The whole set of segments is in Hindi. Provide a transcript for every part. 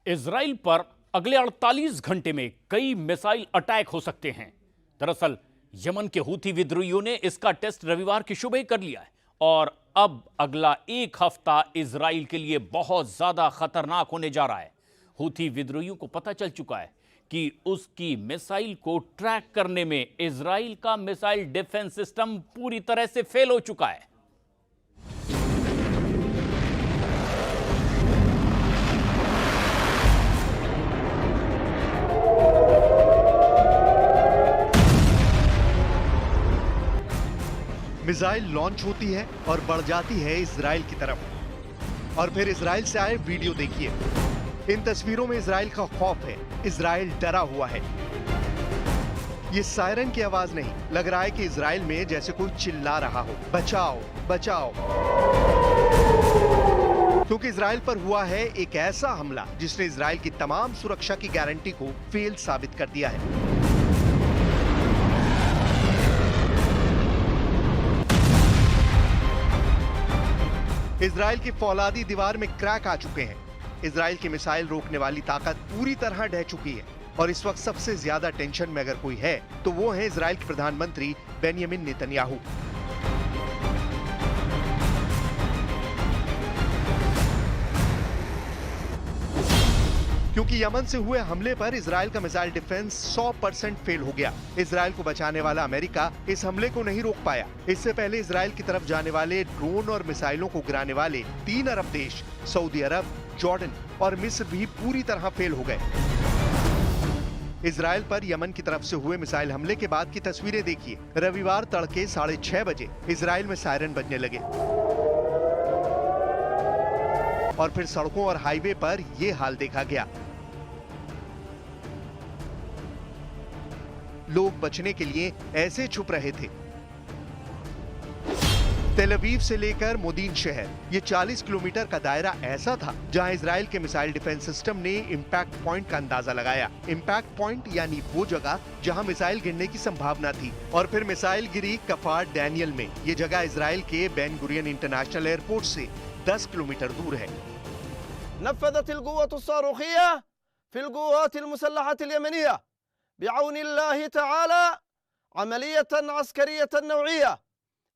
इजराइल पर अगले 48 घंटे में कई मिसाइल अटैक हो सकते हैं। दरअसल यमन के हूथी विद्रोहियों ने इसका टेस्ट रविवार की सुबह कर लिया है और अब अगला एक हफ्ता इजराइल के लिए बहुत ज्यादा खतरनाक होने जा रहा है। हूथी विद्रोहियों को पता चल चुका है कि उसकी मिसाइल को ट्रैक करने में इजराइल का मिसाइल डिफेंस सिस्टम पूरी तरह से फेल हो चुका है। मिसाइल लॉन्च होती है और बढ़ जाती है इजराइल की तरफ। और फिर इजराइल से आए वीडियो देखिए। इन तस्वीरों में इजराइल का खौफ है, इजराइल डरा हुआ है। ये सायरन की आवाज नहीं, लग रहा है कि इजराइल में जैसे कोई चिल्ला रहा हो, बचाओ बचाओ। क्योंकि इजराइल पर हुआ है एक ऐसा हमला जिसने इजराइल की तमाम सुरक्षा की गारंटी को फेल साबित कर दिया है। इजराइल की फौलादी दीवार में क्रैक आ चुके हैं। इजराइल की मिसाइल रोकने वाली ताकत पूरी तरह ढह चुकी है और इस वक्त सबसे ज्यादा टेंशन में अगर कोई है तो वो है इजराइल के प्रधानमंत्री बेंयामिन नेतन्याहू। क्योंकि यमन से हुए हमले पर इजराइल का मिसाइल डिफेंस 100% फेल हो गया। इजराइल को बचाने वाला अमेरिका इस हमले को नहीं रोक पाया। इससे पहले इजराइल की तरफ जाने वाले ड्रोन और मिसाइलों को गिराने वाले 3 अरब देश सऊदी अरब, जॉर्डन और मिस्र भी पूरी तरह फेल हो गए। इजराइल पर यमन की तरफ से हुए मिसाइल हमले के बाद की तस्वीरें देखिए। रविवार तड़के 6:30 बजे इजराइल में सायरन बजने लगे और फिर सड़कों और हाईवे पर ये हाल देखा गया। लोग बचने के लिए ऐसे छुप रहे थे। तेल अवीव से लेकर मोदीन शहर, ये 40 किलोमीटर का दायरा ऐसा था जहां इजराइल के मिसाइल डिफेंस सिस्टम ने इंपैक्ट पॉइंट का अंदाजा लगाया। इंपैक्ट पॉइंट यानी वो जगह जहां मिसाइल गिरने की संभावना थी। और फिर मिसाइल गिरी कफार डैनियल में। ये जगह इजराइल के बेन गुरियन इंटरनेशनल एयरपोर्ट से 10 किलोमीटर दूर है। नफ़ज़त अल-क़ुव्वत अस-सारुखिया फ़िल क़ुव्वत अल-मुसल्लहत अल-यमनिया बिअौन अल्लाह तआला अमलियतन अस्करियतन नौइया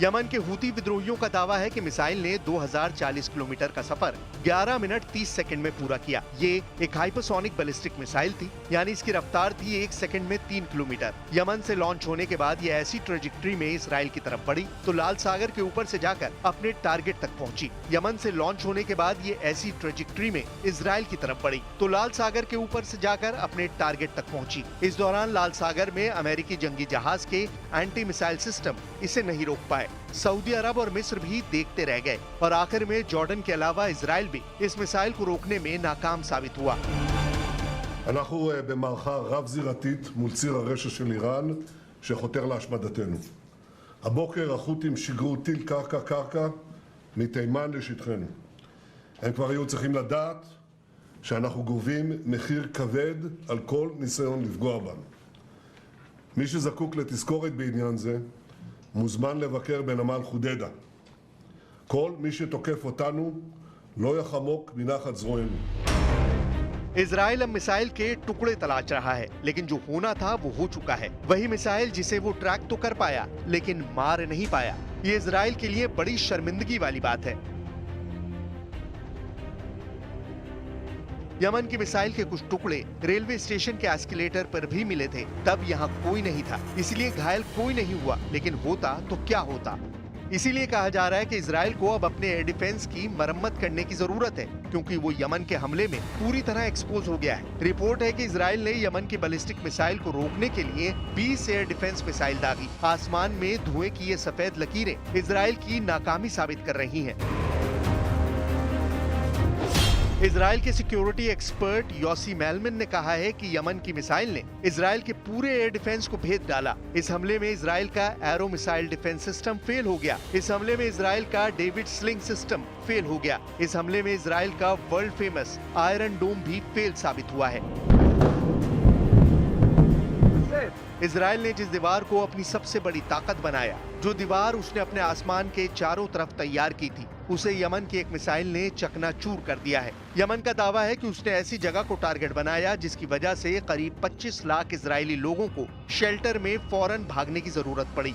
यमन के हूती विद्रोहियों का दावा है कि मिसाइल ने 2040 किलोमीटर का सफर 11 मिनट 30 सेकंड में पूरा किया। ये एक हाइपरसोनिक बैलिस्टिक मिसाइल थी, यानी इसकी रफ्तार थी 1 सेकंड में 3 किलोमीटर। यमन से लॉन्च होने के बाद ये ऐसी ट्रेजेक्ट्री में इसराइल की तरफ बढ़ी तो लाल सागर के ऊपर से जाकर अपने टारगेट तक पहुंची। यमन से लॉन्च होने के बाद ये ऐसी ट्रेजेक्ट्री में इसराइल की तरफ बढ़ी तो लाल सागर के ऊपर से जाकर अपने टारगेट तक पहुंची। इस दौरान लाल सागर में अमेरिकी जंगी जहाज के एंटी मिसाइल सिस्टम इसे नहीं रोक पाए। सऊदी अरब और मिस्र भी देखते रह गए और आखिर में जॉर्डन के अलावा इजराइल भी इस मिसाइल को रोकने में नाकाम साबित हुआ। אנחנו במערכה רב-זירתית מול ציר הרשע של איראן שחותר להשמדתנו. הבוקר החות'ים שיגרו טיל קרקע מתימן לשטחנו. הם כבר היו צריכים לדעת שאנחנו גובים מחיר כבד על כל ניסיון לפגוע בנו. מי שזקוק לתזכורת בעניין זה מוזמן לבקר בנמל חודדה. כל מי שתוקף אותנו לא יחמוק מנחת זרוענו. इजराइल अब मिसाइल के टुकड़े तलाश रहा है, लेकिन जो होना था वो हो चुका है। वही मिसाइल जिसे वो ट्रैक तो कर पाया लेकिन मार नहीं पाया। ये इजराइल के लिए बड़ी शर्मिंदगी वाली बात है। यमन की मिसाइल के कुछ टुकड़े रेलवे स्टेशन के एस्केलेटर पर भी मिले थे। तब यहाँ कोई नहीं था, इसलिए घायल कोई नहीं हुआ, लेकिन होता तो क्या होता। इसीलिए कहा जा रहा है कि इजराइल को अब अपने एयर डिफेंस की मरम्मत करने की जरूरत है, क्योंकि वो यमन के हमले में पूरी तरह एक्सपोज हो गया है। रिपोर्ट है कि इजराइल ने यमन की बैलिस्टिक मिसाइल को रोकने के लिए 20 एयर डिफेंस मिसाइल दागी। आसमान में धुएं की ये सफेद लकीरें इजराइल की नाकामी साबित कर रही हैं। इजराइल के सिक्योरिटी एक्सपर्ट योसी मेलमन ने कहा है कि यमन की मिसाइल ने इजराइल के पूरे एयर डिफेंस को भेद डाला। इस हमले में इजराइल का arrow missile defence system fail हो गया। इस हमले में इजराइल का डेविड स्लिंग सिस्टम फेल हो गया। इस हमले में इजराइल का वर्ल्ड फेमस आयरन डोम भी फेल साबित हुआ है। इजराइल ने जिस दीवार को अपनी सबसे बड़ी ताकत बनाया, जो दीवार उसने अपने आसमान के चारों तरफ तैयार की थी, उसे यमन की एक मिसाइल ने चकनाचूर कर दिया है। यमन का दावा है कि उसने ऐसी जगह को टारगेट बनाया जिसकी वजह से करीब 25 लाख इजरायली लोगों को शेल्टर में फौरन भागने की जरूरत पड़ी।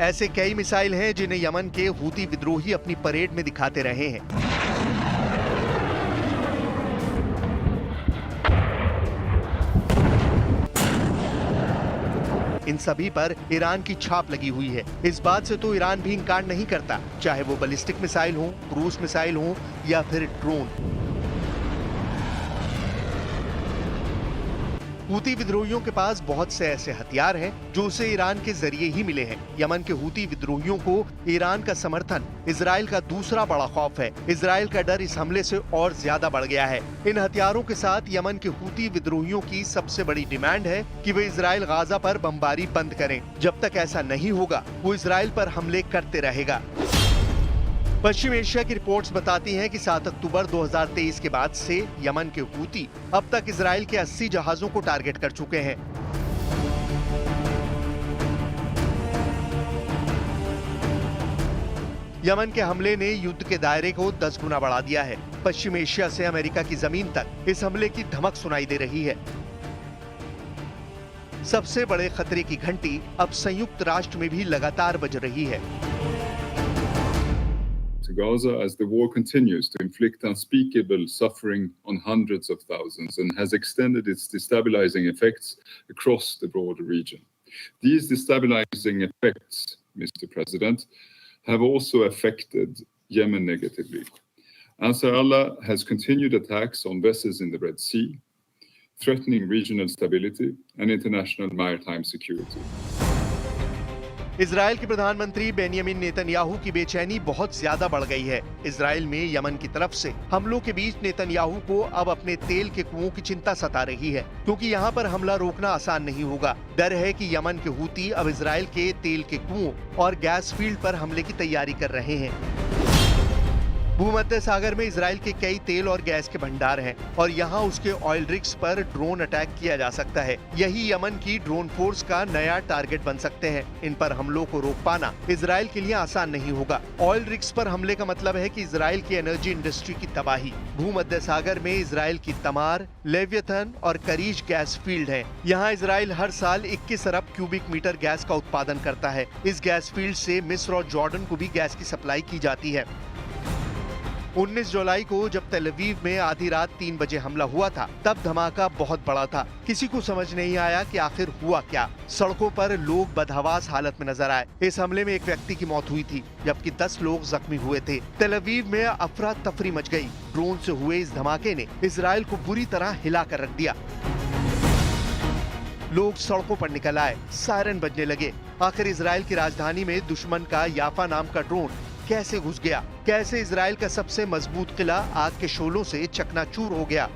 ऐसे कई मिसाइल हैं जिन्हें यमन के हूती विद्रोही अपनी परेड में दिखाते रहे हैं। इन सभी पर ईरान की छाप लगी हुई है। इस बात से तो ईरान भी इनकार नहीं करता, चाहे वो बैलिस्टिक मिसाइल हो, क्रूज मिसाइल हो या फिर ड्रोन। हूती विद्रोहियों के पास बहुत से ऐसे हथियार हैं जो उसे ईरान के जरिए ही मिले हैं। यमन के हूती विद्रोहियों को ईरान का समर्थन इजराइल का दूसरा बड़ा खौफ है। इजराइल का डर इस हमले से और ज्यादा बढ़ गया है। इन हथियारों के साथ यमन के हूती विद्रोहियों की सबसे बड़ी डिमांड है कि वे इजराइल गाजा पर बमबारी बंद करें। जब तक ऐसा नहीं होगा, वो इजराइल पर हमले करते रहेगा। पश्चिम एशिया की रिपोर्ट्स बताती हैं कि 7 अक्टूबर 2023 के बाद से यमन के हूती अब तक इजराइल के 80 जहाजों को टारगेट कर चुके हैं। यमन के हमले ने युद्ध के दायरे को 10 गुना बढ़ा दिया है। पश्चिम एशिया से अमेरिका की जमीन तक इस हमले की धमक सुनाई दे रही है। सबसे बड़े खतरे की घंटी अब संयुक्त राष्ट्र में भी लगातार बज रही है। To Gaza as the war continues to inflict unspeakable suffering on hundreds of thousands and has extended its destabilizing effects across the broader region. These destabilizing effects, Mr. President, have also affected Yemen negatively. Ansar Allah has continued attacks on vessels in the Red Sea, threatening regional stability and international maritime security. Israel के प्रधानमंत्री बेंयामिन नेतन्याहू की बेचैनी बहुत ज्यादा बढ़ गई है। इजराइल में यमन की तरफ से हमलों के बीच नेतन्याहू को अब अपने तेल के कुओं की चिंता सता रही है, क्योंकि यहाँ पर हमला रोकना आसान नहीं होगा। डर है कि यमन के हूती अब इजराइल के तेल के कुओं और गैस फील्ड पर हमले की तैयारी कर रहे हैं। भूमध्य सागर में इजराइल के कई तेल और गैस के भंडार हैं और यहाँ उसके ऑयल रिग्स पर ड्रोन अटैक किया जा सकता है। यही यमन की ड्रोन फोर्स का नया टारगेट बन सकते हैं। इन पर हमलों को रोक पाना इजराइल के लिए आसान नहीं होगा। ऑयल रिग्स पर हमले का मतलब है कि इजराइल की एनर्जी इंडस्ट्री की तबाही। भूमध्य सागर में इजराइल की तमार, लेवियथन और करीज गैस फील्ड है। यहाँ इजराइल हर साल 21 अरब क्यूबिक मीटर गैस का उत्पादन करता है। इस गैस फील्ड से मिस्र और जॉर्डन को भी गैस की सप्लाई की जाती है। 19 जुलाई को जब तेल अवीव में आधी रात 3 बजे हमला हुआ था, तब धमाका बहुत बड़ा था। किसी को समझ नहीं आया कि आखिर हुआ क्या। सड़कों पर लोग बदहवास हालत में नजर आए। इस हमले में एक व्यक्ति की मौत हुई थी, जबकि 10 लोग जख्मी हुए थे। तेल अवीव में अफरा तफरी मच गई। ड्रोन से हुए इस धमाके ने इजराइल को बुरी तरह हिला कर रख दिया। लोग सड़कों पर निकल आए, सायरन बजने लगे। आखिर इजराइल की राजधानी में दुश्मन का याफा नाम का ड्रोन कैसे घुस गया? कैसे इजराइल का सबसे मजबूत किला आग के शोलों से चकनाचूर हो गया?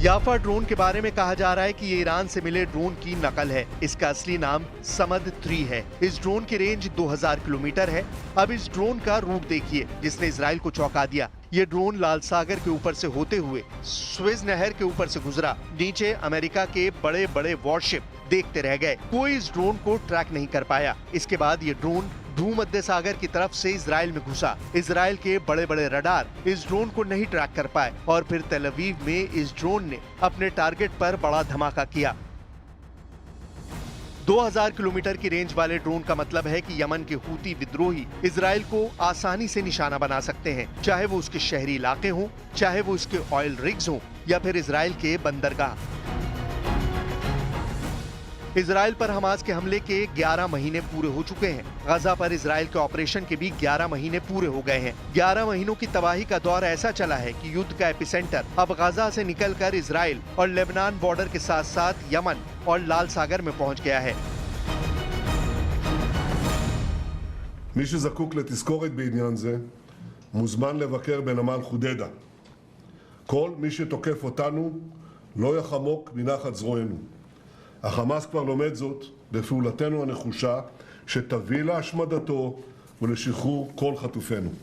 याफा ड्रोन के बारे में कहा जा रहा है कि ये ईरान से मिले ड्रोन की नकल है। इसका असली नाम समद 3 है। इस ड्रोन की रेंज 2000 किलोमीटर है। अब इस ड्रोन का रूट देखिए, जिसने इजराइल को चौंका दिया। ये ड्रोन लाल सागर के ऊपर से होते हुए स्वेज नहर के ऊपर से गुजरा। नीचे अमेरिका के बड़े बड़े वॉरशिप देखते रह गए। कोई इस ड्रोन को ट्रैक नहीं कर पाया। इसके बाद ये ड्रोन भूमध्य सागर की तरफ से इजराइल में घुसा। इजराइल के बड़े बड़े रडार इस ड्रोन को नहीं ट्रैक कर पाए और फिर तेल अवीव में इस ड्रोन ने अपने टारगेट पर बड़ा धमाका किया। 2000 किलोमीटर की रेंज वाले ड्रोन का मतलब है कि यमन के हूती विद्रोही इजराइल को आसानी से निशाना बना सकते हैं, चाहे वो उसके शहरी इलाके हों, चाहे वो उसके ऑयल रिग्स हों या फिर इजराइल के बंदरगाह। इजराइल पर हमास के हमले के 11 महीने पूरे हो चुके हैं। गाजा पर इजराइल के ऑपरेशन के भी 11 महीने पूरे हो गए हैं। 11 महीनों की तबाही का दौर ऐसा चला है कि युद्ध का एपिसेंटर अब गाजा से निकलकर इजराइल और लेबनान बॉर्डर के साथ साथ यमन और लाल सागर में पहुंच गया है। מי שזקוק לתזכורת בעניין זה, מוזמן לבקר בנמל חודדה. כל מי שתוקף אותנו לא יחמוק מנחת זרוענו. החמאס כבר לומד זאת בפעולתנו הנחושה, שתביא להשמדתו ולשחרור כל חטופינו.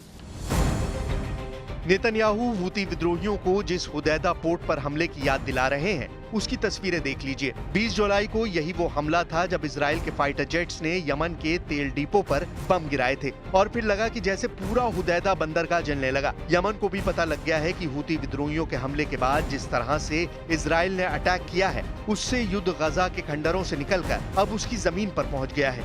नेतन्याहू हूती विद्रोहियों को जिस हुदैदा पोर्ट पर हमले की याद दिला रहे हैं, उसकी तस्वीरें देख लीजिए। 20 जुलाई को यही वो हमला था जब इजराइल के फाइटर जेट्स ने यमन के तेल डिपो पर बम गिराए थे और फिर लगा कि जैसे पूरा हुदैदा बंदरगाह जलने लगा। यमन को भी पता लग गया है कि हूती विद्रोहियों के हमले के बाद जिस तरह से इजराइल ने अटैक किया है, उससे युद्ध गजा के खंडरों से निकलकर अब उसकी जमीन पर पहुंच गया है।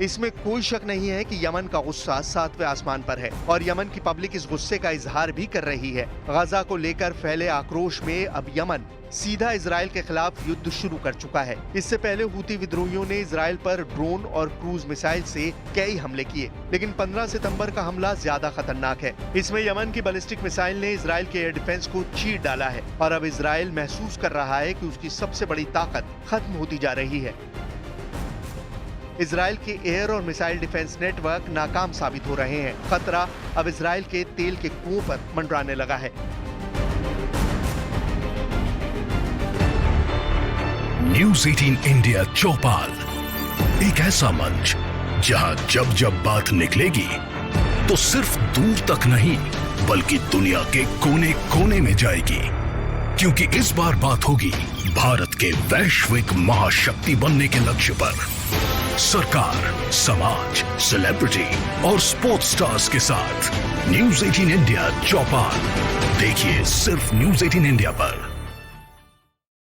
इसमें कोई शक नहीं है कि यमन का गुस्सा 7वें आसमान पर है और यमन की पब्लिक इस गुस्से का इजहार भी कर रही है। गजा को लेकर फैले आक्रोश में अब यमन सीधा इजराइल के खिलाफ युद्ध शुरू कर चुका है। इससे पहले हूती विद्रोहियों ने इजराइल पर ड्रोन और क्रूज मिसाइल से कई हमले किए, लेकिन 15 सितंबर का हमला ज्यादा खतरनाक है। इसमें यमन की बैलिस्टिक मिसाइल ने इजराइल के एयर डिफेंस को चीर डाला है और अब इजराइल महसूस कर रहा है कि उसकी सबसे बड़ी ताकत खत्म होती जा रही है। इजराइल के एयर और मिसाइल डिफेंस नेटवर्क नाकाम साबित हो रहे हैं। खतरा अब इजराइल के तेल के कुओं पर मंडराने लगा है। न्यूज़ 18 इंडिया चौपाल, एक ऐसा मंच जहां जब जब बात निकलेगी तो सिर्फ दूर तक नहीं बल्कि दुनिया के कोने कोने में जाएगी, क्योंकि इस बार बात होगी भारत के वैश्विक महाशक्ति बनने के लक्ष्य पर। सरकार, समाज, सेलिब्रिटी और स्पोर्ट्स स्टार्स के साथ न्यूज़ 18 इंडिया चौपाल देखिए सिर्फ न्यूज़ 18 इंडिया पर।